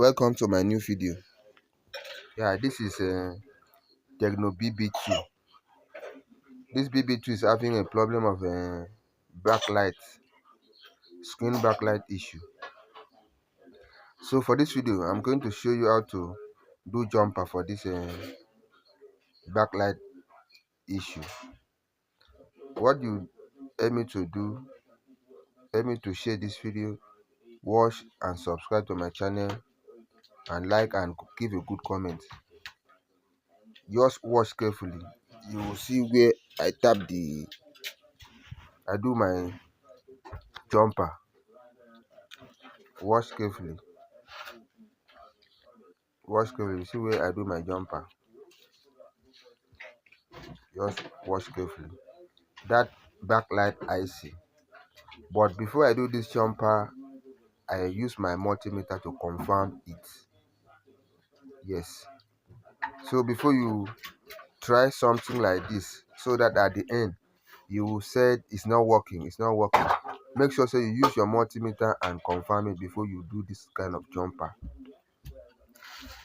Welcome to my new video. This is Tecno bb2. This bb2 is having a problem of backlight, screen backlight issue. So for this video I'm going to show you how to do jumper for this backlight issue. What you help me to do, help me to share this video, watch and subscribe to my channel, and like and give a good comment. Just watch carefully. You will see where I do my jumper. Watch carefully. You see where I do my jumper. Just watch carefully. That backlight IC. But before I do this jumper, I use my multimeter to confirm it. Yes. So before you try something like this, so that at the end you will say it's not working, make sure you use your multimeter and confirm it before you do this kind of jumper.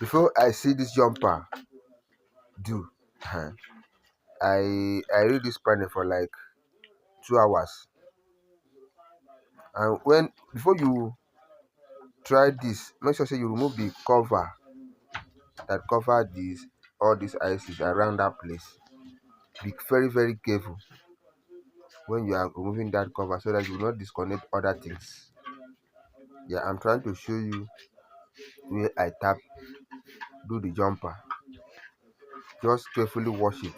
Before I see this jumper do, I read this panel for like 2 hours. And before you try this, make sure you remove the cover that cover all these ICs around that place. Be very, very careful when you are removing that cover, so that you will not disconnect other things. I'm trying to show you where I do the jumper. Just carefully watch it.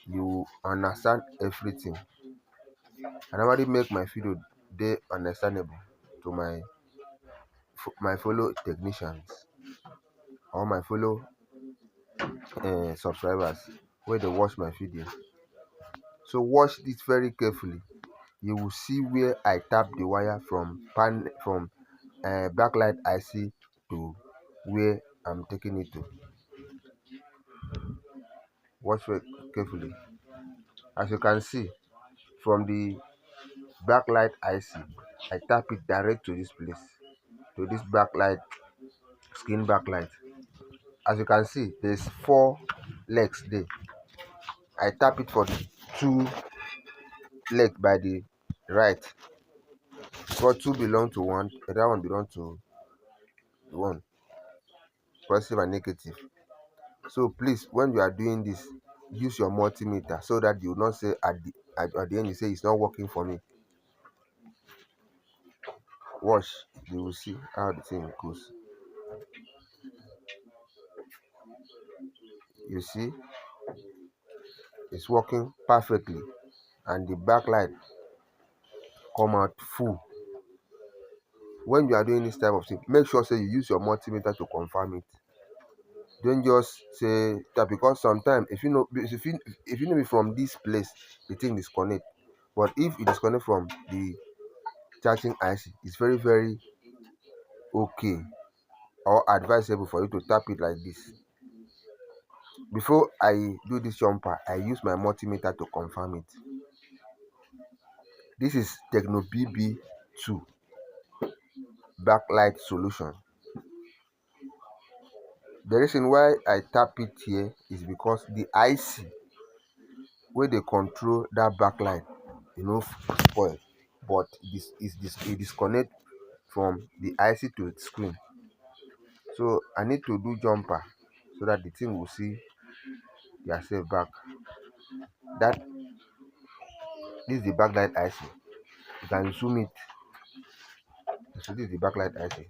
You understand everything. I normally make my video dey understandable to my fellow technicians or my fellow subscribers where they watch my video. So watch this very carefully. You will see where I tap the wire from backlight IC to where I'm taking it to. Watch very carefully. As you can see, from the backlight IC, I tap it direct to this place, to this backlight, screen backlight. As you can see, there's 4 legs there. I tap it for the 2 legs by the right, because 2 belong to one, the other one belong to one, positive and negative. So please, when you are doing this, use your multimeter, so that you will not say at the end you say it's not working for me. Watch, you will see how the thing goes. You see, it's working perfectly, and the backlight come out full. When you are doing this type of thing, make sure you use your multimeter to confirm it. Don't just say that, because sometimes if you know it from this place, the thing disconnect. But if it disconnect from the charging IC, it's very, very okay or advisable for you to tap it like this. Before I do this jumper, I use my multimeter to confirm it. This is Tecno bb2 backlight solution. The reason why I tap it here is because the IC where they control that backlight, spoil, but it disconnect from the IC to the screen. So I need to do jumper so that the thing will see yourself back. This is the backlight IC. You can zoom it. So this is the backlight IC.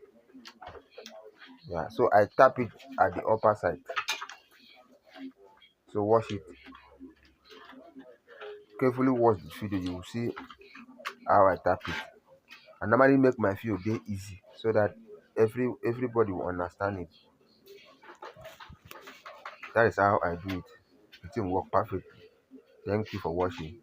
So I tap it at the upper side. So watch it. Carefully watch the video. You will see how I tap it. I normally make my video very easy, so that everybody will understand it. That is how I do it. The thing work perfectly. Thank you for watching.